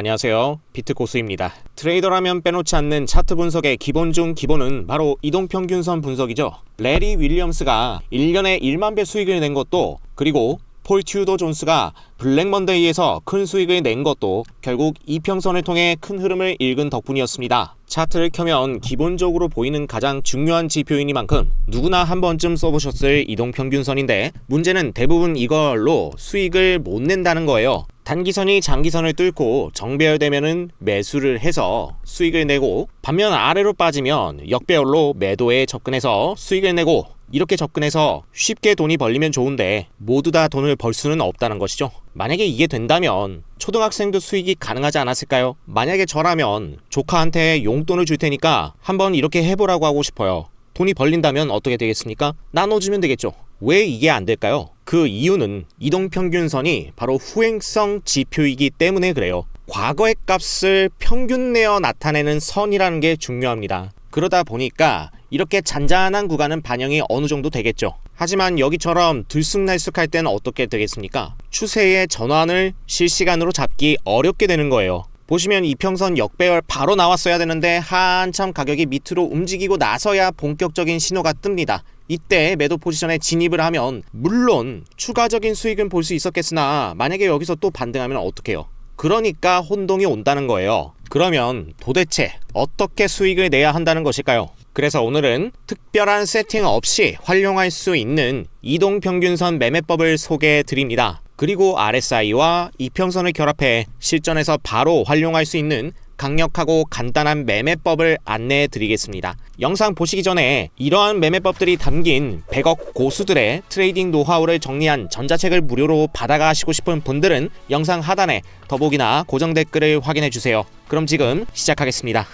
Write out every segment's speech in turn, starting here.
안녕하세요, 비트고수입니다. 트레이더라면 빼놓지 않는 차트 분석의 기본 중 기본은 바로 이동평균선 분석이죠. 레리 윌리엄스가 1년에 1만 배 수익을 낸 것도, 그리고 폴 튜더 존스가 블랙 먼데이에서 큰 수익을 낸 것도 결국 이평선을 통해 큰 흐름을 읽은 덕분이었습니다. 차트를 켜면 기본적으로 보이는 가장 중요한 지표이니만큼 누구나 한 번쯤 써보셨을 이동평균선인데, 문제는 대부분 이걸로 수익을 못 낸다는 거예요. 단기선이 장기선을 뚫고 정배열되면은 매수를 해서 수익을 내고, 반면 아래로 빠지면 역배열로 매도에 접근해서 수익을 내고, 이렇게 접근해서 쉽게 돈이 벌리면 좋은데 모두 다 돈을 벌 수는 없다는 것이죠. 만약에 이게 된다면 초등학생도 수익이 가능하지 않았을까요? 만약에 저라면 조카한테 용돈을 줄 테니까 한번 이렇게 해보라고 하고 싶어요. 돈이 벌린다면 어떻게 되겠습니까? 나눠주면 되겠죠. 왜 이게 안 될까요? 그 이유는 이동평균선이 바로 후행성 지표이기 때문에 그래요. 과거의 값을 평균 내어 나타내는 선이라는 게 중요합니다. 그러다 보니까 이렇게 잔잔한 구간은 반영이 어느 정도 되겠죠. 하지만 여기처럼 들쑥날쑥할 때는 어떻게 되겠습니까? 추세의 전환을 실시간으로 잡기 어렵게 되는 거예요. 보시면 이평선 역배열 바로 나왔어야 되는데 한참 가격이 밑으로 움직이고 나서야 본격적인 신호가 뜹니다. 이때 매도 포지션에 진입을 하면 물론 추가적인 수익은 볼 수 있었겠으나, 만약에 여기서 또 반등하면 어떡해요? 그러니까 혼동이 온다는 거예요. 그러면 도대체 어떻게 수익을 내야 한다는 것일까요? 그래서 오늘은 특별한 세팅 없이 활용할 수 있는 이동평균선 매매법을 소개해 드립니다. 그리고 RSI와 이평선을 결합해 실전에서 바로 활용할 수 있는 강력하고 간단한 매매법을 안내해 드리겠습니다. 영상 보시기 전에 이러한 매매법들이 담긴 100억 고수들의 트레이딩 노하우를 정리한 전자책을 무료로 받아가시고 싶은 분들은 영상 하단에 더보기나 고정 댓글을 확인해 주세요. 그럼 지금 시작하겠습니다.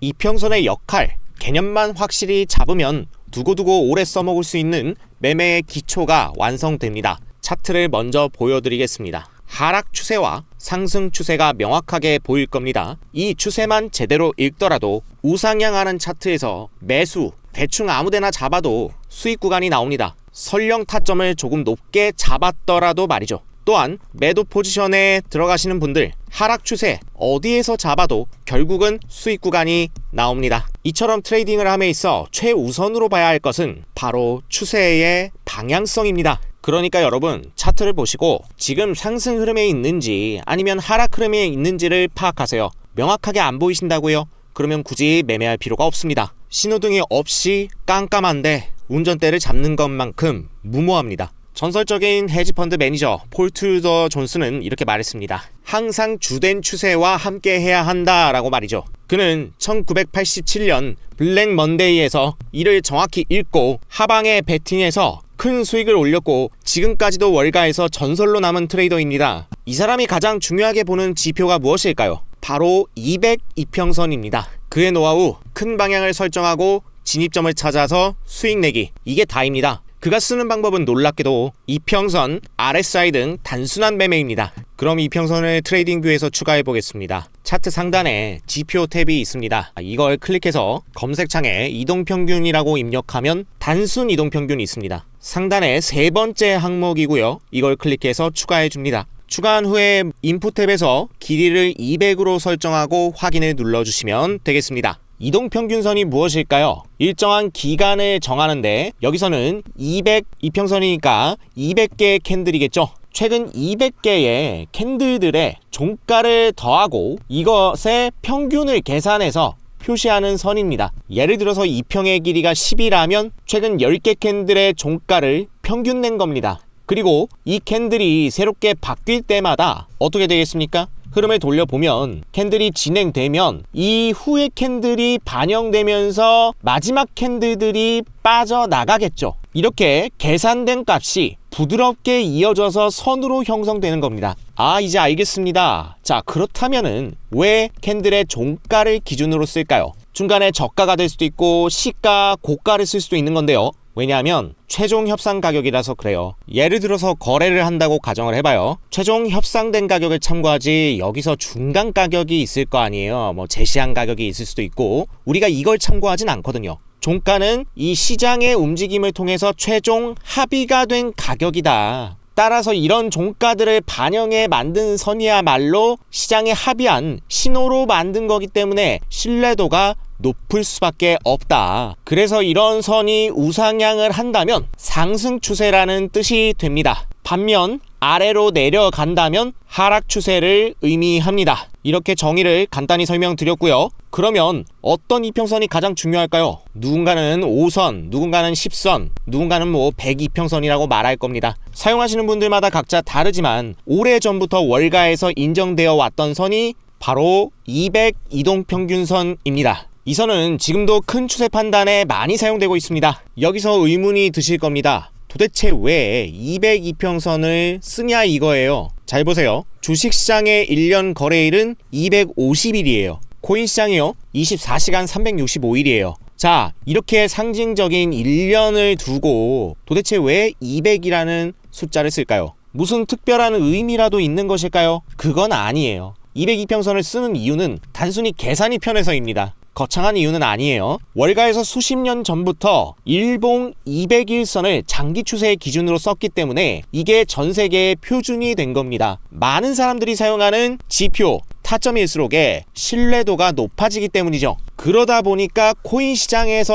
이평선의 역할, 개념만 확실히 잡으면 두고두고 오래 써먹을 수 있는 매매의 기초가 완성됩니다. 차트를 먼저 보여드리겠습니다. 하락 추세와 상승 추세가 명확하게 보일 겁니다. 이 추세만 제대로 읽더라도 우상향하는 차트에서 매수, 대충 아무데나 잡아도 수익 구간이 나옵니다. 설령 타점을 조금 높게 잡았더라도 말이죠. 또한 매도 포지션에 들어가시는 분들, 하락 추세 어디에서 잡아도 결국은 수익 구간이 나옵니다. 이처럼 트레이딩을 함에 있어 최우선으로 봐야 할 것은 바로 추세의 방향성입니다. 그러니까 여러분, 차트를 보시고 지금 상승 흐름에 있는지 아니면 하락 흐름에 있는지를 파악하세요. 명확하게 안 보이신다고요? 그러면 굳이 매매할 필요가 없습니다. 신호등이 없이 깜깜한데 운전대를 잡는 것만큼 무모합니다. 전설적인 헤지펀드 매니저 폴 튜더 존스는 이렇게 말했습니다. 항상 주된 추세와 함께 해야 한다라고 말이죠. 그는 1987년 블랙 먼데이에서 이를 정확히 읽고 하방에 베팅해서 큰 수익을 올렸고 지금까지도 월가에서 전설로 남은 트레이더입니다. 이 사람이 가장 중요하게 보는 지표가 무엇일까요? 바로 200 이평선입니다. 그의 노하우, 큰 방향을 설정하고 진입점을 찾아서 수익 내기, 이게 다입니다. 그가 쓰는 방법은 놀랍게도 이평선, RSI 등 단순한 매매입니다. 그럼 이평선을 트레이딩 뷰에서 추가해 보겠습니다. 차트 상단에 지표 탭이 있습니다. 이걸 클릭해서 검색창에 이동평균이라고 입력하면 단순 이동평균이 있습니다. 상단에 세 번째 항목이고요. 이걸 클릭해서 추가해 줍니다. 추가한 후에 인풋 탭에서 길이를 200으로 설정하고 확인을 눌러주시면 되겠습니다. 이동평균선이 무엇일까요? 일정한 기간을 정하는데 여기서는 200 이평선이니까 200개의 캔들이겠죠? 최근 200개의 캔들들의 종가를 더하고 이것의 평균을 계산해서 표시하는 선입니다. 예를 들어서 이평의 길이가 10이라면 최근 10개 캔들의 종가를 평균 낸 겁니다. 그리고 이 캔들이 새롭게 바뀔 때마다 어떻게 되겠습니까? 흐름을 돌려보면 캔들이 진행되면 이후의 캔들이 반영되면서 마지막 캔들들이 빠져나가겠죠. 이렇게 계산된 값이 부드럽게 이어져서 선으로 형성되는 겁니다. 아, 이제 알겠습니다. 자, 그렇다면은 왜 캔들의 종가를 기준으로 쓸까요? 중간에 저가가 될 수도 있고 시가, 고가를 쓸 수도 있는 건데요. 왜냐하면 최종 협상 가격이라서 그래요. 예를 들어서 거래를 한다고 가정을 해봐요. 최종 협상된 가격을 참고하지 여기서 중간 가격이 있을 거 아니에요. 뭐 제시한 가격이 있을 수도 있고 우리가 이걸 참고하진 않거든요. 종가는 이 시장의 움직임을 통해서 최종 합의가 된 가격이다. 따라서 이런 종가들을 반영해 만든 선이야말로 시장에 합의한 신호로 만든 거기 때문에 신뢰도가 높을 수밖에 없다. 그래서 이런 선이 우상향을 한다면 상승 추세라는 뜻이 됩니다. 반면 아래로 내려간다면 하락 추세를 의미합니다. 이렇게 정의를 간단히 설명드렸고요. 그러면 어떤 이평선이 가장 중요할까요? 누군가는 5선, 누군가는 10선, 누군가는 102평선이라고 말할 겁니다. 사용하시는 분들마다 각자 다르지만 오래전부터 월가에서 인정되어 왔던 선이 바로 200 이동평균선입니다. 이 선은 지금도 큰 추세 판단에 많이 사용되고 있습니다. 여기서 의문이 드실 겁니다. 도대체 왜 202평선을 쓰냐 이거예요. 잘 보세요. 주식시장의 1년 거래일은 250일이에요. 코인시장이요 24시간 365일이에요. 자, 이렇게 상징적인 1년을 두고 도대체 왜 200이라는 숫자를 쓸까요? 무슨 특별한 의미라도 있는 것일까요? 그건 아니에요. 202평선을 쓰는 이유는 단순히 계산이 편해서입니다. 거창한 이유는 아니에요. 월가에서 수십 년 전부터 일봉 200일선을 장기 추세의 기준으로 썼기 때문에 이게 전 세계의 표준이 된 겁니다. 많은 사람들이 사용하는 지표, 타점일수록에 신뢰도가 높아지기 때문이죠. 그러다 보니까 코인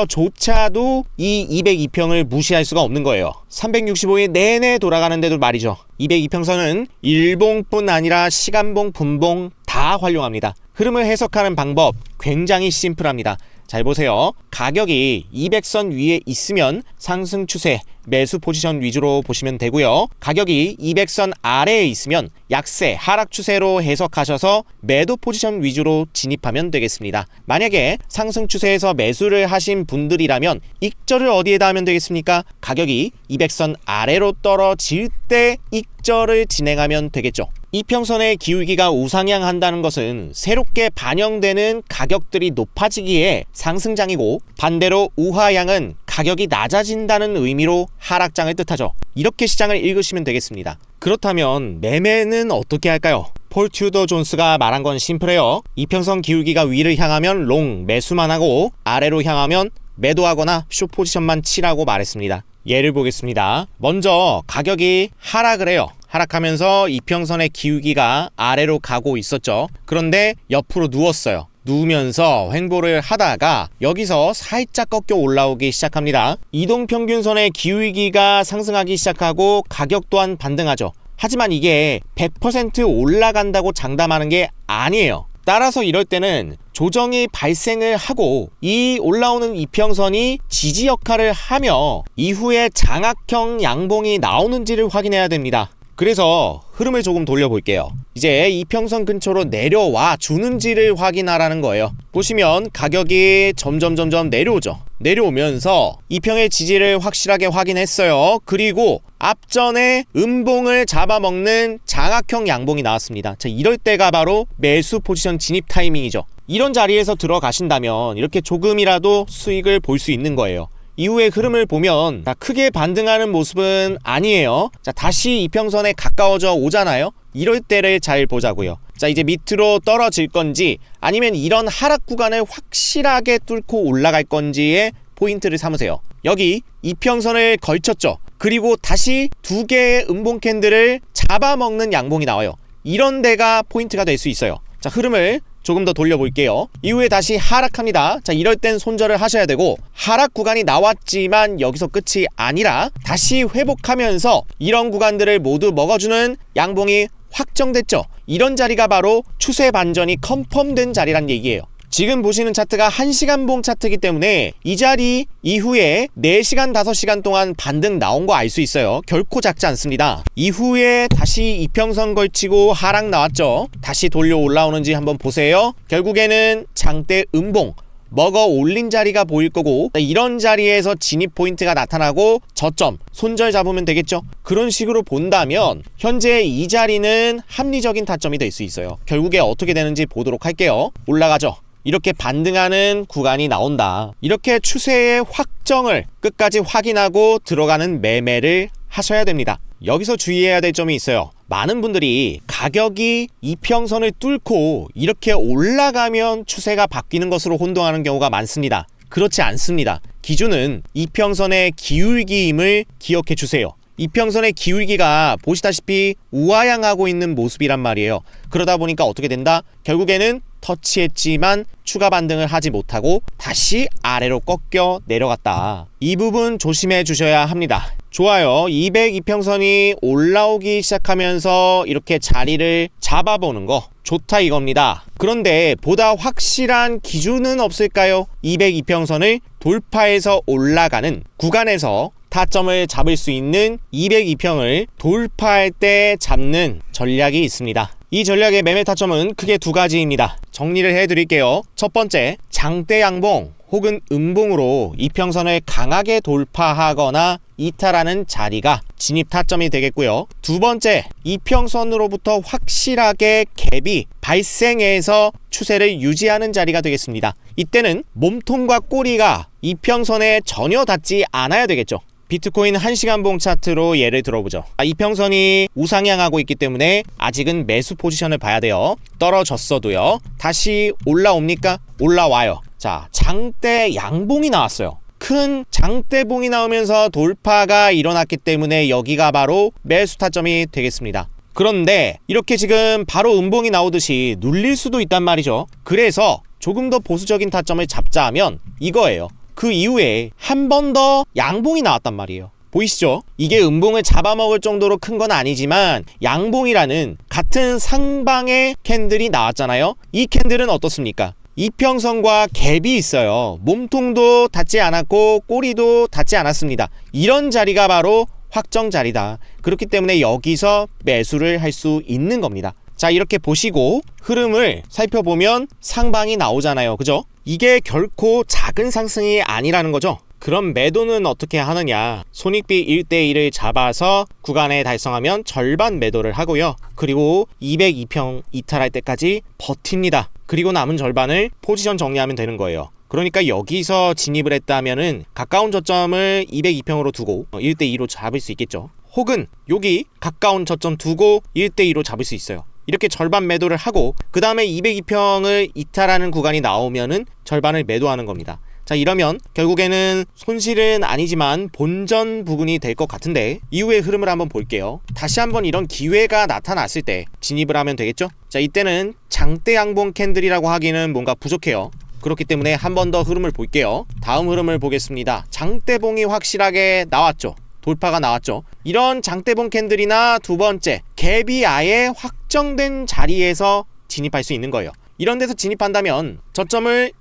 시장에서조차도 이 202평을 무시할 수가 없는 거예요. 365일 내내 돌아가는데도 말이죠. 202평선은 일봉뿐 아니라 시간봉, 분봉 다 활용합니다. 흐름을 해석하는 방법 굉장히 심플합니다. 잘 보세요. 가격이 200선 위에 있으면 상승 추세, 매수 포지션 위주로 보시면 되고요. 가격이 200선 아래에 있으면 약세, 하락 추세로 해석하셔서 매도 포지션 위주로 진입하면 되겠습니다. 만약에 상승 추세에서 매수를 하신 분들이라면 익절을 어디에다 하면 되겠습니까? 가격이 200선 아래로 떨어질 때 익절을 진행하면 되겠죠. 이평선의 기울기가 우상향한다는 것은 새롭게 반영되는 가격들이 높아지기에 상승장이고 반대로 우하향은 가격이 낮아진다는 의미로 하락장을 뜻하죠. 이렇게 시장을 읽으시면 되겠습니다. 그렇다면 매매는 어떻게 할까요? 폴 튜더 존스가 말한 건 심플해요. 이평선 기울기가 위를 향하면 롱 매수만 하고 아래로 향하면 매도하거나 숏 포지션만 치라고 말했습니다. 예를 보겠습니다. 먼저 가격이 하락을 해요. 하락하면서 이평선의 기울기가 아래로 가고 있었죠. 그런데 옆으로 누웠어요. 누우면서 횡보를 하다가 여기서 살짝 꺾여 올라오기 시작합니다. 이동평균선의 기울기가 상승하기 시작하고 가격 또한 반등하죠. 하지만 이게 100% 올라간다고 장담하는 게 아니에요. 따라서 이럴 때는 조정이 발생을 하고 이 올라오는 이평선이 지지 역할을 하며 이후에 장악형 양봉이 나오는지를 확인해야 됩니다. 그래서 흐름을 조금 돌려볼게요. 이제 이평선 근처로 내려와 주는지를 확인하라는 거예요. 보시면 가격이 점점 내려오죠. 내려오면서 이평의 지지를 확실하게 확인했어요. 그리고 앞전에 음봉을 잡아먹는 장악형 양봉이 나왔습니다. 자, 이럴 때가 바로 매수 포지션 진입 타이밍이죠. 이런 자리에서 들어가신다면 이렇게 조금이라도 수익을 볼 수 있는 거예요. 이후의 흐름을 보면 크게 반등하는 모습은 아니에요. 자, 다시 이평선에 가까워져 오잖아요. 이럴 때를 잘 보자고요. 자, 이제 밑으로 떨어질 건지 아니면 이런 하락 구간을 확실하게 뚫고 올라갈 건지에 포인트를 삼으세요. 여기 이평선을 걸쳤죠. 그리고 다시 두 개의 음봉 캔들을 잡아먹는 양봉이 나와요. 이런 데가 포인트가 될 수 있어요. 자, 흐름을 조금 더 돌려볼게요. 이후에 다시 하락합니다. 자, 이럴 땐 손절을 하셔야 되고 하락 구간이 나왔지만 여기서 끝이 아니라 다시 회복하면서 이런 구간들을 모두 먹어주는 양봉이 확정됐죠. 이런 자리가 바로 추세 반전이 컨펌된 자리란 얘기예요. 지금 보시는 차트가 1시간봉 차트이기 때문에 이 자리 이후에 4시간, 5시간 동안 반등 나온 거 알 수 있어요. 결코 작지 않습니다. 이후에 다시 이평선 걸치고 하락 나왔죠. 다시 돌려 올라오는지 한번 보세요. 결국에는 장대 음봉 먹어 올린 자리가 보일 거고 이런 자리에서 진입 포인트가 나타나고 저점 손절 잡으면 되겠죠. 그런 식으로 본다면 현재 이 자리는 합리적인 타점이 될 수 있어요. 결국에 어떻게 되는지 보도록 할게요. 올라가죠. 이렇게 반등하는 구간이 나온다. 이렇게 추세의 확정을 끝까지 확인하고 들어가는 매매를 하셔야 됩니다. 여기서 주의해야 될 점이 있어요. 많은 분들이 가격이 이평선을 뚫고 이렇게 올라가면 추세가 바뀌는 것으로 혼동하는 경우가 많습니다. 그렇지 않습니다. 기준은 이평선의 기울기임을 기억해 주세요. 이평선의 기울기가 보시다시피 우하향하고 있는 모습이란 말이에요. 그러다 보니까 어떻게 된다? 결국에는 터치했지만 추가 반등을 하지 못하고 다시 아래로 꺾여 내려갔다. 이 부분 조심해 주셔야 합니다. 좋아요. 202평선이 올라오기 시작하면서 이렇게 자리를 잡아보는 거 좋다 이겁니다. 그런데 보다 확실한 기준은 없을까요? 202평선을 돌파해서 올라가는 구간에서 타점을 잡을 수 있는 202평을 돌파할 때 잡는 전략이 있습니다. 이 전략의 매매 타점은 크게 두 가지입니다. 정리를 해드릴게요. 첫 번째, 장대 양봉 혹은 음봉으로 이평선을 강하게 돌파하거나 이탈하는 자리가 진입 타점이 되겠고요. 두 번째, 이평선으로부터 확실하게 갭이 발생해서 추세를 유지하는 자리가 되겠습니다. 이때는 몸통과 꼬리가 이평선에 전혀 닿지 않아야 되겠죠. 비트코인 1시간 봉 차트로 예를 들어보죠. 이평선이 우상향하고 있기 때문에 아직은 매수 포지션을 봐야 돼요. 떨어졌어도요. 다시 올라옵니까? 올라와요. 자, 장대 양봉이 나왔어요. 큰 장대봉이 나오면서 돌파가 일어났기 때문에 여기가 바로 매수 타점이 되겠습니다. 그런데 이렇게 지금 바로 음봉이 나오듯이 눌릴 수도 있단 말이죠. 그래서 조금 더 보수적인 타점을 잡자 하면 이거예요. 그 이후에 한 번 더 양봉이 나왔단 말이에요. 보이시죠? 이게 음봉을 잡아먹을 정도로 큰 건 아니지만 양봉이라는 같은 상방의 캔들이 나왔잖아요. 이 캔들은 어떻습니까? 이평선과 갭이 있어요. 몸통도 닿지 않았고 꼬리도 닿지 않았습니다. 이런 자리가 바로 확정 자리다. 그렇기 때문에 여기서 매수를 할 수 있는 겁니다. 자, 이렇게 보시고 흐름을 살펴보면 상방이 나오잖아요. 그죠? 이게 결코 작은 상승이 아니라는 거죠. 그럼 매도는 어떻게 하느냐? 손익비 1대1을 잡아서 구간에 달성하면 절반 매도를 하고요. 그리고 202평 이탈할 때까지 버팁니다. 그리고 남은 절반을 포지션 정리하면 되는 거예요. 그러니까 여기서 진입을 했다면은 가까운 저점을 202평으로 두고 1대2로 잡을 수 있겠죠. 혹은 여기 가까운 저점 두고 1대2로 잡을 수 있어요. 이렇게 절반 매도를 하고 그 다음에 202평을 이탈하는 구간이 나오면은 절반을 매도하는 겁니다. 자, 이러면 결국에는 손실은 아니지만 본전 부분이 될 것 같은데 이후의 흐름을 한번 볼게요. 다시 한번 이런 기회가 나타났을 때 진입을 하면 되겠죠? 자, 이때는 장대 양봉 캔들이라고 하기는 뭔가 부족해요. 그렇기 때문에 한 번 더 흐름을 볼게요. 다음 흐름을 보겠습니다. 장대봉이 확실하게 나왔죠. 돌파가 나왔죠. 이런 장대봉 캔들이나 두 번째 갭이 아예 확정된 자리에서 진입할 수 있는 거예요. 이런 데서 진입한다면 저점을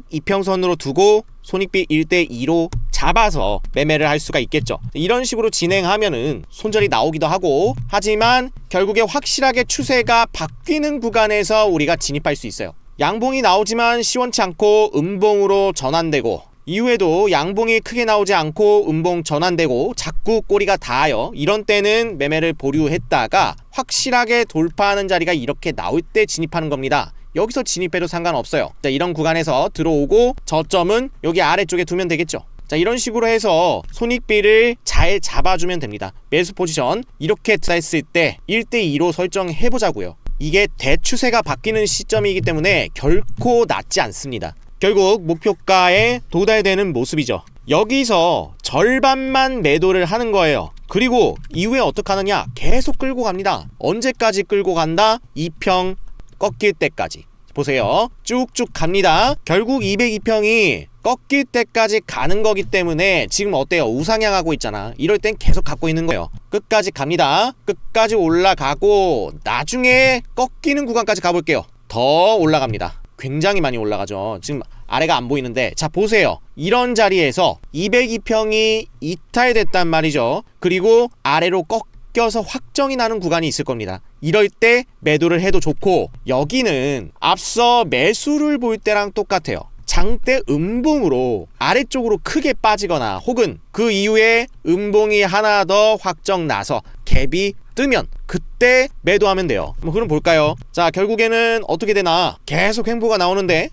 202평선으로 두고 손익비 1대2로 잡아서 매매를 할 수가 있겠죠. 이런 식으로 진행하면은 손절이 나오기도 하고, 하지만 결국에 확실하게 추세가 바뀌는 구간에서 우리가 진입할 수 있어요. 양봉이 나오지만 시원치 않고 음봉으로 전환되고, 이후에도 양봉이 크게 나오지 않고 음봉 전환되고 자꾸 꼬리가 닿아요. 이런 때는 매매를 보류했다가 확실하게 돌파하는 자리가 이렇게 나올 때 진입하는 겁니다. 여기서 진입해도 상관없어요. 자, 이런 구간에서 들어오고 저점은 여기 아래쪽에 두면 되겠죠. 자, 이런 식으로 해서 손익비를 잘 잡아주면 됩니다. 매수 포지션 이렇게 했을 때 1대2로 설정해보자고요. 이게 대추세가 바뀌는 시점이기 때문에 결코 낮지 않습니다. 결국 목표가에 도달되는 모습이죠. 여기서 절반만 매도를 하는 거예요. 그리고 이후에 어떻게 하느냐? 계속 끌고 갑니다. 언제까지 끌고 간다? 2평 꺾일 때까지. 보세요. 쭉쭉 갑니다. 결국 202평이 꺾일 때까지 가는 거기 때문에 지금 어때요? 우상향하고 있잖아. 이럴 땐 계속 갖고 있는 거예요. 끝까지 갑니다. 끝까지 올라가고 나중에 꺾이는 구간까지 가볼게요. 더 올라갑니다. 굉장히 많이 올라가죠. 지금 아래가 안 보이는데, 자 보세요. 이런 자리에서 202평이 이탈됐단 말이죠. 그리고 아래로 꺾여서 확정이 나는 구간이 있을 겁니다. 이럴 때 매도를 해도 좋고, 여기는 앞서 매수를 볼 때랑 똑같아요. 장대 음봉으로 아래쪽으로 크게 빠지거나 혹은 그 이후에 음봉이 하나 더 확정 나서 갭이 뜨면 그때 매도하면 돼요. 그럼 볼까요? 자, 결국에는 어떻게 되나? 계속 횡보가 나오는데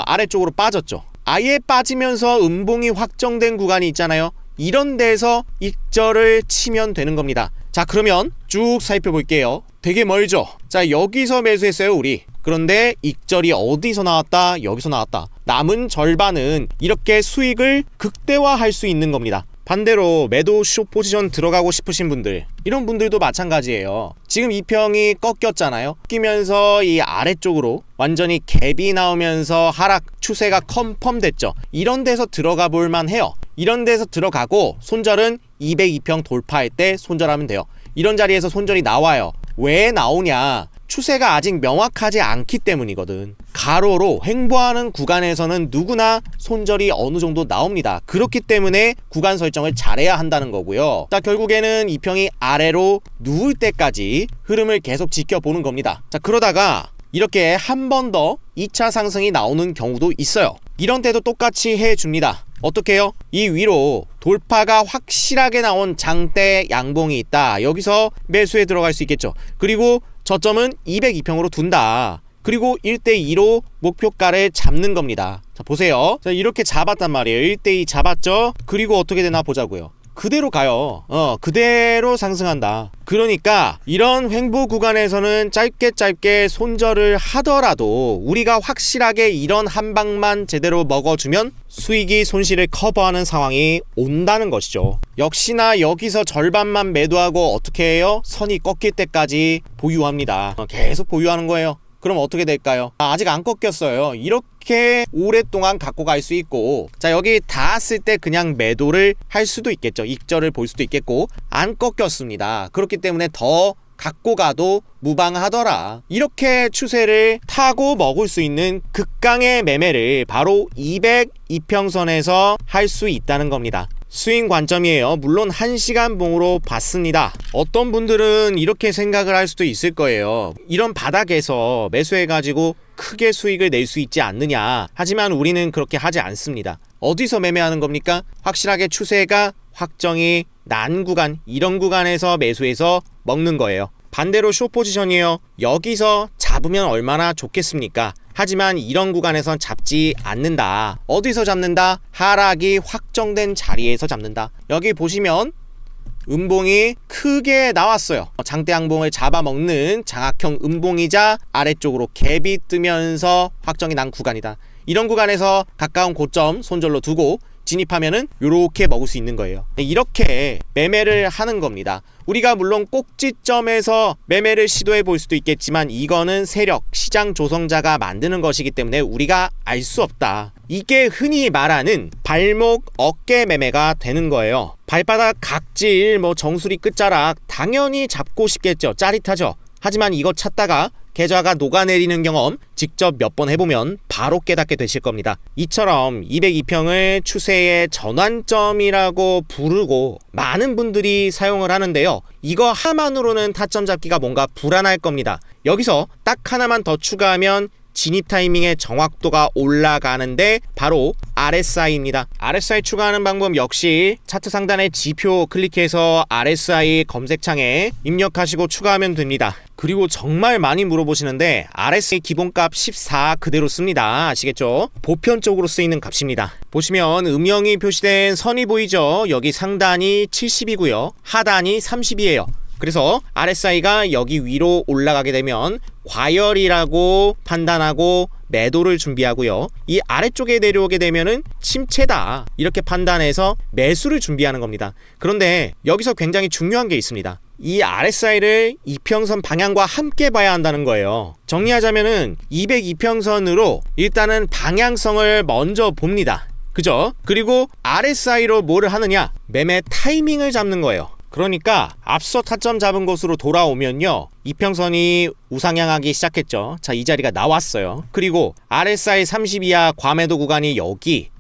아래쪽으로 빠졌죠. 아예 빠지면서 음봉이 확정된 구간이 있잖아요. 이런 데서 익절을 치면 되는 겁니다. 자, 그러면 쭉 살펴볼게요. 되게 멀죠? 자, 여기서 매수했어요, 우리. 그런데 익절이 어디서 나왔다? 여기서 나왔다. 남은 절반은 이렇게 수익을 극대화할 수 있는 겁니다. 반대로 매도 숏 포지션 들어가고 싶으신 분들, 이런 분들도 마찬가지예요. 지금 이 평이 꺾였잖아요. 꺾이면서 이 아래쪽으로 완전히 갭이 나오면서 하락 추세가 컨펌 됐죠. 이런 데서 들어가 볼만 해요. 이런 데서 들어가고 손절은 202평 돌파할 때 손절하면 돼요. 이런 자리에서 손절이 나와요. 왜 나오냐? 추세가 아직 명확하지 않기 때문이거든. 가로로 횡보하는 구간에서는 누구나 손절이 어느 정도 나옵니다. 그렇기 때문에 구간 설정을 잘해야 한다는 거고요. 자, 결국에는 이 평이 아래로 누울 때까지 흐름을 계속 지켜보는 겁니다. 자, 그러다가 이렇게 한 번 더 2차 상승이 나오는 경우도 있어요. 이런 때도 똑같이 해줍니다. 어떻게 해요? 이 위로 돌파가 확실하게 나온 장대 양봉이 있다. 여기서 매수에 들어갈 수 있겠죠. 그리고 저점은 202평으로 둔다. 그리고 1대2로 목표가를 잡는 겁니다. 자, 보세요. 자, 이렇게 잡았단 말이에요. 1대2 잡았죠? 그리고 어떻게 되나 보자고요. 그대로 가요. 그대로 상승한다. 그러니까 이런 횡보 구간에서는 짧게 손절을 하더라도 우리가 확실하게 이런 한 방만 제대로 먹어주면 수익이 손실을 커버하는 상황이 온다는 것이죠. 역시나 여기서 절반만 매도하고 어떻게 해요? 선이 꺾일 때까지 보유합니다. 계속 보유하는 거예요. 그럼 어떻게 될까요? 아직 안 꺾였어요. 이렇게 오랫동안 갖고 갈 수 있고, 자, 여기 닿았을 때 그냥 매도를 할 수도 있겠죠. 익절을 볼 수도 있겠고, 안 꺾였습니다. 그렇기 때문에 더 갖고 가도 무방하더라. 이렇게 추세를 타고 먹을 수 있는 극강의 매매를 바로 202평선에서 할 수 있다는 겁니다. 스윙 관점이에요. 물론 1시간 봉으로 봤습니다. 어떤 분들은 이렇게 생각을 할 수도 있을 거예요. 이런 바닥에서 매수해가지고 크게 수익을 낼 수 있지 않느냐. 하지만 우리는 그렇게 하지 않습니다. 어디서 매매하는 겁니까? 확실하게 추세가 확정이 난 구간, 이런 구간에서 매수해서 먹는 거예요. 반대로 숏 포지션이에요. 여기서 잡으면 얼마나 좋겠습니까? 하지만 이런 구간에선 잡지 않는다. 어디서 잡는다? 하락이 확정된 자리에서 잡는다. 여기 보시면 음봉이 크게 나왔어요. 장대 양봉을 잡아먹는 장악형 음봉이자 아래쪽으로 갭이 뜨면서 확정이 난 구간이다. 이런 구간에서 가까운 고점 손절로 두고 진입하면은 요렇게 먹을 수 있는 거예요. 이렇게 매매를 하는 겁니다. 우리가 물론 꼭지점에서 매매를 시도해 볼 수도 있겠지만 이거는 세력, 시장 조성자가 만드는 것이기 때문에 우리가 알 수 없다. 이게 흔히 말하는 발목 어깨 매매가 되는 거예요. 발바닥 각질, 정수리 끝자락 당연히 잡고 싶겠죠. 짜릿하죠. 하지만 이거 찾다가 계좌가 녹아내리는 경험 직접 몇 번 해보면 바로 깨닫게 되실 겁니다. 이처럼 202평을 추세의 전환점이라고 부르고 많은 분들이 사용을 하는데요. 이거 하나만으로는 타점 잡기가 뭔가 불안할 겁니다. 여기서 딱 하나만 더 추가하면 진입 타이밍의 정확도가 올라가는데 바로 RSI입니다. RSI 추가하는 방법 역시 차트 상단의 지표 클릭해서 RSI 검색창에 입력하시고 추가하면 됩니다. 그리고 정말 많이 물어보시는데 RSI 기본값 14 그대로 씁니다. 아시겠죠? 보편적으로 쓰이는 값입니다. 보시면 음영이 표시된 선이 보이죠? 여기 상단이 70이고요. 하단이 30이에요. 그래서 RSI가 여기 위로 올라가게 되면 과열이라고 판단하고 매도를 준비하고요. 이 아래쪽에 내려오게 되면은 침체다 이렇게 판단해서 매수를 준비하는 겁니다. 그런데 여기서 굉장히 중요한 게 있습니다. 이 RSI를 이평선 방향과 함께 봐야 한다는 거예요. 정리하자면은 202평선으로 일단은 방향성을 먼저 봅니다. 그죠? 그리고 RSI로 뭐를 하느냐? 매매 타이밍을 잡는 거예요. 그러니까 앞서 타점 잡은 곳으로 돌아오면요, 이평선이 우상향하기 시작했죠. 자, 이 자리가 나왔어요. 그리고 RSI 30 이하 과매도 구간이 여기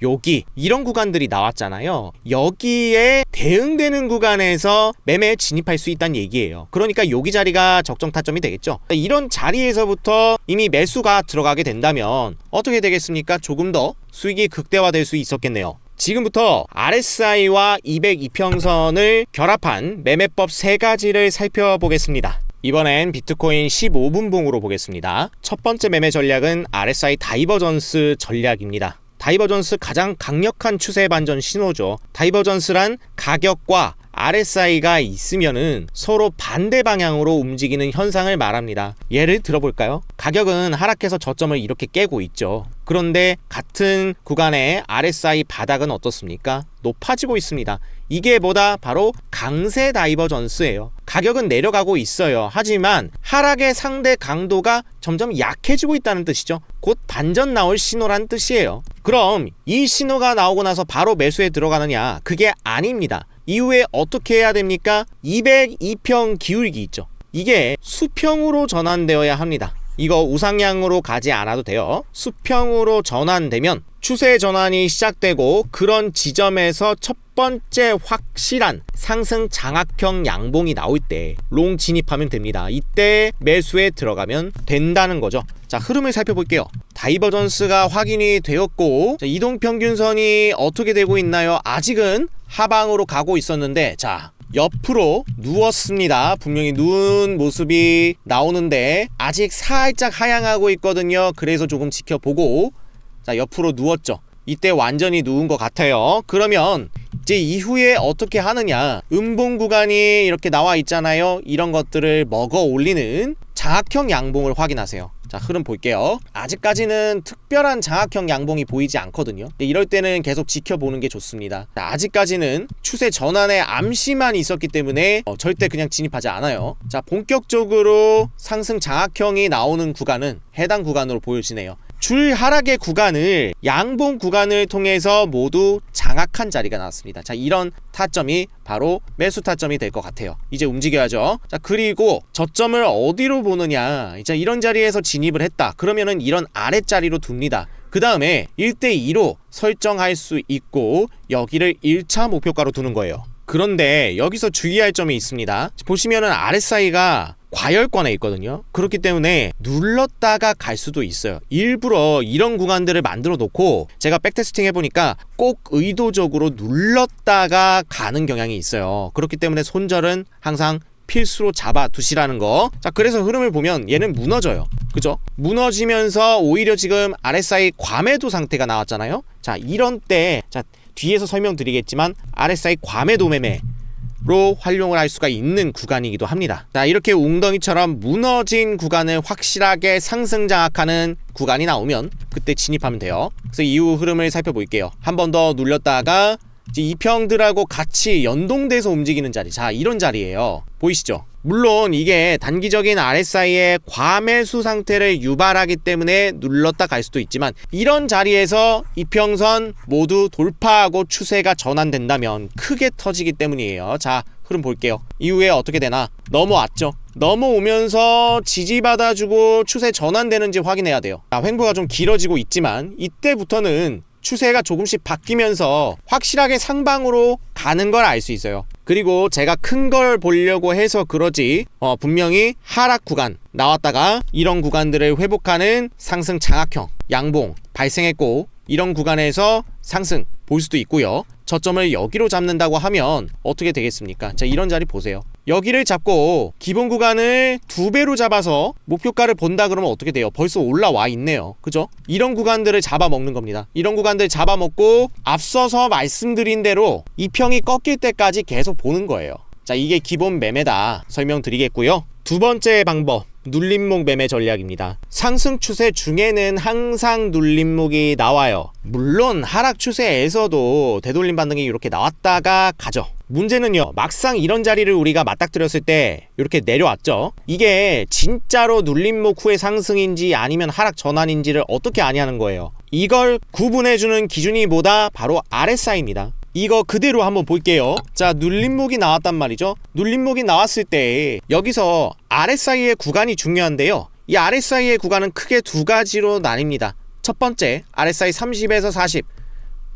이런 구간들이 나왔잖아요. 여기에 대응되는 구간에서 매매에 진입할 수 있다는 얘기예요. 그러니까 여기 자리가 적정 타점이 되겠죠. 이런 자리에서부터 이미 매수가 들어가게 된다면 어떻게 되겠습니까? 조금 더 수익이 극대화될 수 있었겠네요. 지금부터 RSI와 202평선을 결합한 매매법 3가지를 살펴보겠습니다. 이번엔 비트코인 15분 봉으로 보겠습니다. 첫 번째 매매 전략은 RSI 다이버전스 전략입니다. 다이버전스 가장 강력한 추세 반전 신호죠. 다이버전스란 가격과 RSI가 있으면은 서로 반대 방향으로 움직이는 현상을 말합니다. 예를 들어볼까요? 가격은 하락해서 저점을 이렇게 깨고 있죠. 그런데 같은 구간의 RSI 바닥은 어떻습니까? 높아지고 있습니다. 이게 뭐다? 바로 강세 다이버전스예요. 가격은 내려가고 있어요. 하지만 하락의 상대 강도가 점점 약해지고 있다는 뜻이죠. 곧 반전 나올 신호란 뜻이에요. 그럼 이 신호가 나오고 나서 바로 매수에 들어가느냐? 그게 아닙니다. 이후에 어떻게 해야 됩니까? 202평 기울기 있죠. 이게 수평으로 전환되어야 합니다. 이거 우상향으로 가지 않아도 돼요. 수평으로 전환되면 추세 전환이 시작되고 그런 지점에서 첫 번째 확실한 상승 장악형 양봉이 나올 때 롱 진입하면 됩니다. 이때 매수에 들어가면 된다는 거죠. 자, 흐름을 살펴볼게요. 다이버전스가 확인이 되었고, 자, 이동평균선이 어떻게 되고 있나요? 아직은 하방으로 가고 있었는데, 자, 옆으로 누웠습니다. 분명히 누운 모습이 나오는데 아직 살짝 하향하고 있거든요. 그래서 조금 지켜보고, 자, 옆으로 누웠죠. 이때 완전히 누운 것 같아요. 그러면 이제 이후에 어떻게 하느냐? 음봉 구간이 이렇게 나와 있잖아요. 이런 것들을 먹어 올리는 장악형 양봉을 확인하세요. 자, 흐름 볼게요. 아직까지는 특별한 장악형 양봉이 보이지 않거든요. 이럴 때는 계속 지켜보는 게 좋습니다. 자, 아직까지는 추세 전환의 암시만 있었기 때문에 절대 그냥 진입하지 않아요. 자, 본격적으로 상승 장악형이 나오는 구간은 해당 구간으로 보여지네요. 줄 하락의 구간을 양봉 구간을 통해서 모두 장악한 자리가 나왔습니다. 자, 이런 타점이 바로 매수 타점이 될 것 같아요. 이제 움직여야죠. 자, 그리고 저점을 어디로 보느냐? 이제 이런 자리에서 진입을 했다. 그러면은 이런 아랫자리로 둡니다. 그 다음에 1대2로 설정할 수 있고 여기를 1차 목표가로 두는 거예요. 그런데 여기서 주의할 점이 있습니다. 보시면은 RSI가 과열권에 있거든요. 그렇기 때문에 눌렀다가 갈 수도 있어요. 일부러 이런 구간들을 만들어 놓고 제가 백테스팅 해보니까 꼭 의도적으로 눌렀다가 가는 경향이 있어요. 그렇기 때문에 손절은 항상 필수로 잡아 두시라는 거. 자, 그래서 흐름을 보면 얘는 무너져요. 그죠? 무너지면서 오히려 지금 RSI 과매도 상태가 나왔잖아요. 자, 이런 때, 자, 뒤에서 설명드리겠지만 RSI 과매도 매매로 활용을 할 수가 있는 구간이기도 합니다. 자, 이렇게 웅덩이처럼 무너진 구간을 확실하게 상승 장악하는 구간이 나오면 그때 진입하면 돼요. 그래서 이후 흐름을 살펴볼게요. 한 번 더 눌렸다가 이제 이평들하고 같이 연동돼서 움직이는 자리. 자, 이런 자리예요. 보이시죠? 물론 이게 단기적인 RSI의 과매수 상태를 유발하기 때문에 눌렀다 갈 수도 있지만 이런 자리에서 이평선 모두 돌파하고 추세가 전환된다면 크게 터지기 때문이에요. 자, 흐름 볼게요. 이후에 어떻게 되나? 넘어왔죠. 넘어오면서 지지받아주고 추세 전환되는지 확인해야 돼요. 자, 횡보가 좀 길어지고 있지만 이때부터는 추세가 조금씩 바뀌면서 확실하게 상방으로 가는 걸 알 수 있어요. 그리고 제가 큰 걸 보려고 해서 그러지 분명히 하락 구간 나왔다가 이런 구간들을 회복하는 상승 장악형 양봉 발생했고 이런 구간에서 상승 볼 수도 있고요. 저점을 여기로 잡는다고 하면 어떻게 되겠습니까? 자, 이런 자리 보세요. 여기를 잡고 기본 구간을 2배로 잡아서 목표가를 본다 그러면 어떻게 돼요? 벌써 올라와 있네요. 그죠? 이런 구간들을 잡아먹는 겁니다. 이런 구간들 잡아먹고 앞서서 말씀드린 대로 이평이 꺾일 때까지 계속 보는 거예요. 자, 이게 기본 매매다 설명드리겠고요. 두 번째 방법, 눌림목 매매 전략입니다. 상승 추세 중에는 항상 눌림목이 나와요. 물론 하락 추세에서도 되돌림 반등이 이렇게 나왔다가 가죠. 문제는요, 막상 이런 자리를 우리가 맞닥뜨렸을 때 이렇게 내려왔죠. 이게 진짜로 눌림목 후의 상승인지 아니면 하락 전환인지를 어떻게 아냐는 거예요. 이걸 구분해주는 기준이 뭐다? 바로 RSI입니다. 이거 그대로 한번 볼게요. 자, 눌림목이 나왔단 말이죠. 눌림목이 나왔을 때 여기서 RSI의 구간이 중요한데요. 이 RSI의 구간은 크게 두 가지로 나뉩니다. 첫 번째, RSI 30에서 40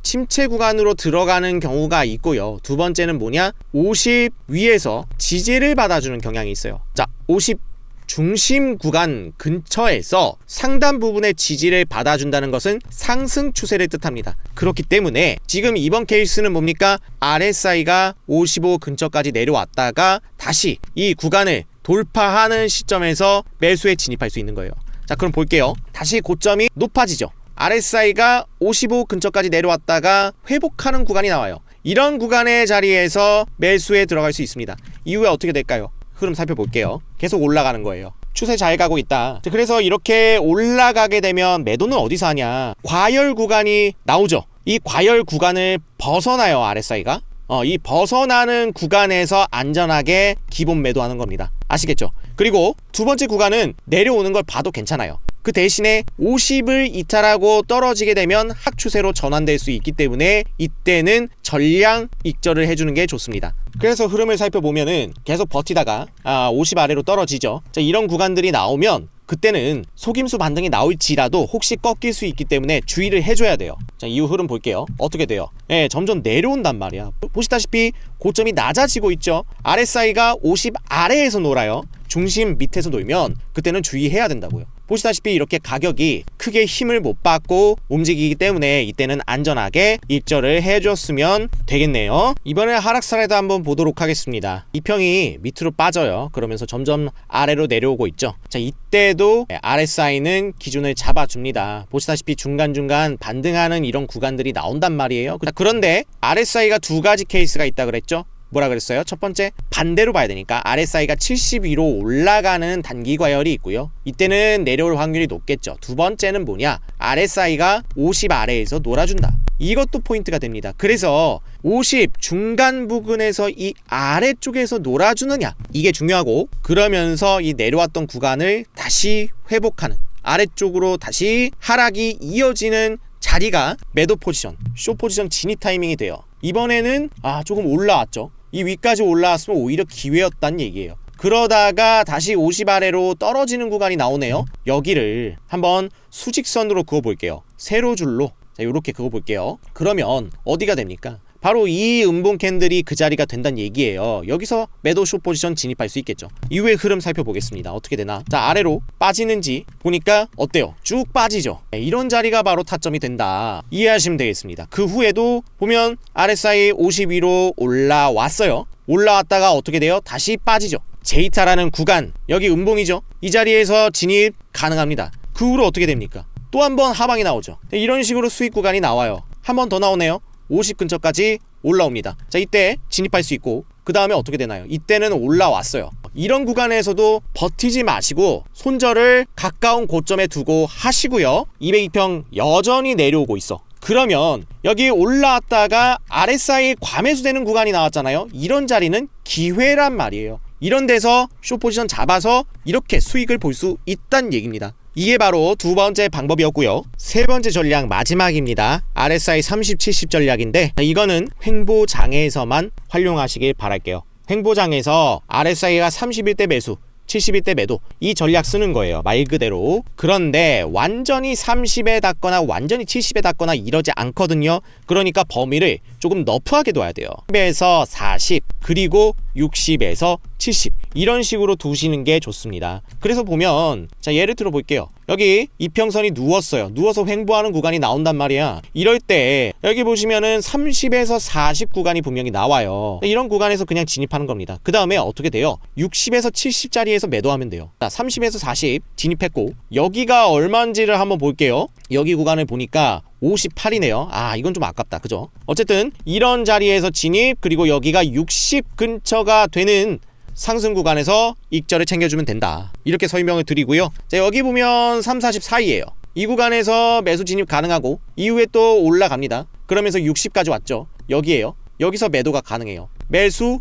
침체 구간으로 들어가는 경우가 있고요. 두 번째는 뭐냐? 50 위에서 지지를 받아주는 경향이 있어요. 자, 50 중심 구간 근처에서 상단 부분의 지지를 받아준다는 것은 상승 추세를 뜻합니다. 그렇기 때문에 지금 이번 케이스는 뭡니까? RSI가 55 근처까지 내려왔다가 다시 이 구간을 돌파하는 시점에서 매수에 진입할 수 있는 거예요. 자, 그럼 볼게요. 다시 고점이 높아지죠. RSI가 55 근처까지 내려왔다가 회복하는 구간이 나와요. 이런 구간의 자리에서 매수에 들어갈 수 있습니다. 이후에 어떻게 될까요? 흐름 살펴볼게요. 계속 올라가는 거예요. 추세 잘 가고 있다. 그래서 이렇게 올라가게 되면 매도는 어디서 하냐? 과열 구간이 나오죠. 이 과열 구간을 벗어나요, RSI가. 이 벗어나는 구간에서 안전하게 기본 매도하는 겁니다. 아시겠죠? 그리고 두 번째 구간은 내려오는 걸 봐도 괜찮아요. 그 대신에 50을 이탈하고 떨어지게 되면 하락추세로 전환될 수 있기 때문에 이때는 전량 익절을 해주는 게 좋습니다. 그래서 흐름을 살펴보면은 계속 버티다가 50 아래로 떨어지죠. 자, 이런 구간들이 나오면 그때는 속임수 반등이 나올지라도 혹시 꺾일 수 있기 때문에 주의를 해줘야 돼요. 자, 이후 흐름 볼게요. 어떻게 돼요? 점점 내려온단 말이야. 보시다시피 고점이 낮아지고 있죠. RSI가 50 아래에서 놀아요. 중심 밑에서 놀면 그때는 주의해야 된다고요. 보시다시피 이렇게 가격이 크게 힘을 못 받고 움직이기 때문에 이때는 안전하게 익절을 해줬으면 되겠네요. 이번에 하락사례도 한번 보도록 하겠습니다. 이평이 밑으로 빠져요. 그러면서 점점 아래로 내려오고 있죠. 자, 이때도 RSI는 기준을 잡아줍니다. 보시다시피 중간중간 반등하는 이런 구간들이 나온단 말이에요. 그런데 RSI가 두 가지 케이스가 있다 그랬죠. 뭐라 그랬어요? 첫 번째, 반대로 봐야 되니까 RSI가 70 위로 올라가는 단기 과열이 있고요. 이때는 내려올 확률이 높겠죠. 두 번째는 뭐냐? RSI가 50 아래에서 놀아준다. 이것도 포인트가 됩니다. 그래서 50 중간 부근에서 이 아래쪽에서 놀아주느냐, 이게 중요하고, 그러면서 이 내려왔던 구간을 다시 회복하는, 아래쪽으로 다시 하락이 이어지는 자리가 매도 포지션, 쇼 포지션 진입 타이밍이 돼요. 이번에는 조금 올라왔죠. 이 위까지 올라왔으면 오히려 기회였단 얘기예요. 그러다가 다시 50 아래로 떨어지는 구간이 나오네요. 여기를 한번 수직선으로 그어볼게요. 세로줄로. 자, 요렇게 그어볼게요. 그러면 어디가 됩니까? 바로 이 음봉 캔들이 그 자리가 된다는 얘기예요. 여기서 매도 숏 포지션 진입할 수 있겠죠. 이후에 흐름 살펴보겠습니다. 어떻게 되나? 자, 아래로 빠지는지 보니까 어때요? 쭉 빠지죠. 이런 자리가 바로 타점이 된다. 이해하시면 되겠습니다. 그 후에도 보면 RSI 50 위로 올라왔어요. 올라왔다가 어떻게 돼요? 다시 빠지죠. 제이타라는 구간, 여기 음봉이죠. 이 자리에서 진입 가능합니다. 그 후로 어떻게 됩니까? 또 한 번 하방이 나오죠. 이런 식으로 수익 구간이 나와요. 한 번 더 나오네요. 50 근처까지 올라옵니다. 자, 이때 진입할 수 있고, 그 다음에 어떻게 되나요? 이때는 올라왔어요. 이런 구간에서도 버티지 마시고 손절을 가까운 고점에 두고 하시고요. 202평 여전히 내려오고 있어. 그러면 여기 올라왔다가 RSI 과매수되는 구간이 나왔잖아요. 이런 자리는 기회란 말이에요. 이런 데서 숏 포지션 잡아서 이렇게 수익을 볼 수 있다는 얘기입니다. 이게 바로 두 번째 방법이었고요. 세 번째 전략 마지막입니다. RSI 30, 70 전략인데, 이거는 횡보장에서만 활용하시길 바랄게요. 횡보장에서 RSI가 31대 매수, 71대 매도, 이 전략 쓰는 거예요. 말 그대로. 그런데 완전히 30에 닿거나 완전히 70에 닿거나 이러지 않거든요. 그러니까 범위를 조금 너프하게 둬야 돼요. 10에서 40, 그리고 60에서 70, 이런 식으로 두시는 게 좋습니다. 그래서 보면, 자, 예를 들어 볼게요. 여기 이평선이 누웠어요. 누워서 횡보하는 구간이 나온단 말이야. 이럴 때 여기 보시면은 30에서 40 구간이 분명히 나와요. 이런 구간에서 그냥 진입하는 겁니다. 그 다음에 어떻게 돼요? 60에서 70짜리에서 매도하면 돼요. 자, 30에서 40 진입했고, 여기가 얼마인지를 한번 볼게요. 여기 구간을 보니까 58이네요. 이건 좀 아깝다. 그죠? 어쨌든 이런 자리에서 진입, 그리고 여기가 60 근처가 되는 상승 구간에서 익절을 챙겨주면 된다. 이렇게 설명을 드리고요. 자, 여기 보면 3, 40 사이에요. 이 구간에서 매수 진입 가능하고, 이후에 또 올라갑니다. 그러면서 60까지 왔죠. 여기에요. 여기서 매도가 가능해요. 매수,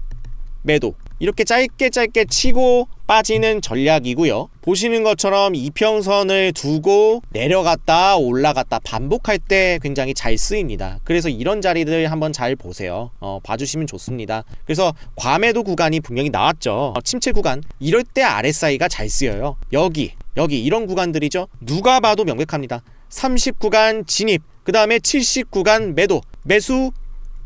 매도, 이렇게 짧게 치고 빠지는 전략이고요. 보시는 것처럼 이평선을 두고 내려갔다 올라갔다 반복할 때 굉장히 잘 쓰입니다. 그래서 이런 자리들 한번 잘 보세요. 봐주시면 좋습니다. 그래서 과매도 구간이 분명히 나왔죠. 침체 구간, 이럴 때 RSI가 잘 쓰여요. 여기 이런 구간들이죠. 누가 봐도 명백합니다. 30 구간 진입, 그 다음에 70 구간 매도, 매수,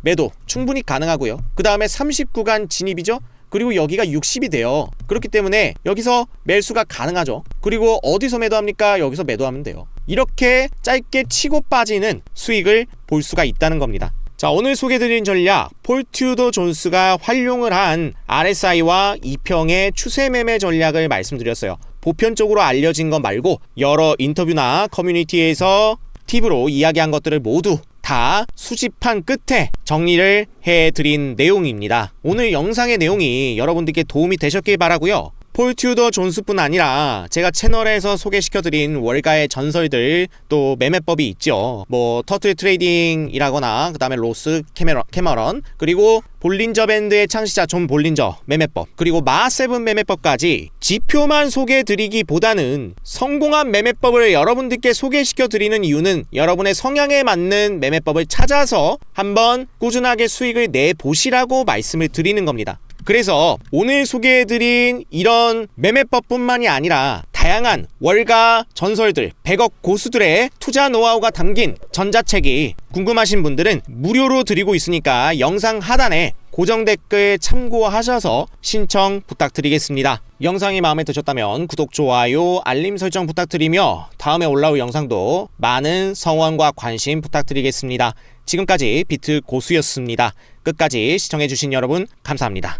매도 충분히 가능하고요. 그 다음에 30 구간 진입이죠. 그리고 여기가 60이 돼요. 그렇기 때문에 여기서 매수가 가능하죠. 그리고 어디서 매도합니까? 여기서 매도하면 돼요. 이렇게 짧게 치고 빠지는 수익을 볼 수가 있다는 겁니다. 자, 오늘 소개드린 전략, 폴 튜더 존스가 활용을 한 RSI와 이평의 추세 매매 전략을 말씀드렸어요. 보편적으로 알려진 것 말고 여러 인터뷰나 커뮤니티에서 팁으로 이야기한 것들을 모두 다 수집한 끝에 정리를 해드린 내용입니다. 오늘 영상의 내용이 여러분들께 도움이 되셨길 바라고요. 폴 튜더 존스뿐 아니라 제가 채널에서 소개시켜드린 월가의 전설들 또 매매법이 있죠. 뭐 터틀 트레이딩이라거나 그 다음에 로스 캐머런 그리고 볼린저 밴드의 창시자 존 볼린저 매매법 그리고 마7 매매법까지 지표만 소개해드리기보다는 성공한 매매법을 여러분들께 소개시켜드리는 이유는 여러분의 성향에 맞는 매매법을 찾아서 한번 꾸준하게 수익을 내보시라고 말씀을 드리는 겁니다. 그래서 오늘 소개해드린 이런 매매법뿐만이 아니라 다양한 월가 전설들 100억 고수들의 투자 노하우가 담긴 전자책이 궁금하신 분들은 무료로 드리고 있으니까 영상 하단에 고정 댓글 참고하셔서 신청 부탁드리겠습니다. 영상이 마음에 드셨다면 구독, 좋아요, 알림 설정 부탁드리며 다음에 올라올 영상도 많은 성원과 관심 부탁드리겠습니다. 지금까지 비트 고수였습니다. 끝까지 시청해주신 여러분 감사합니다.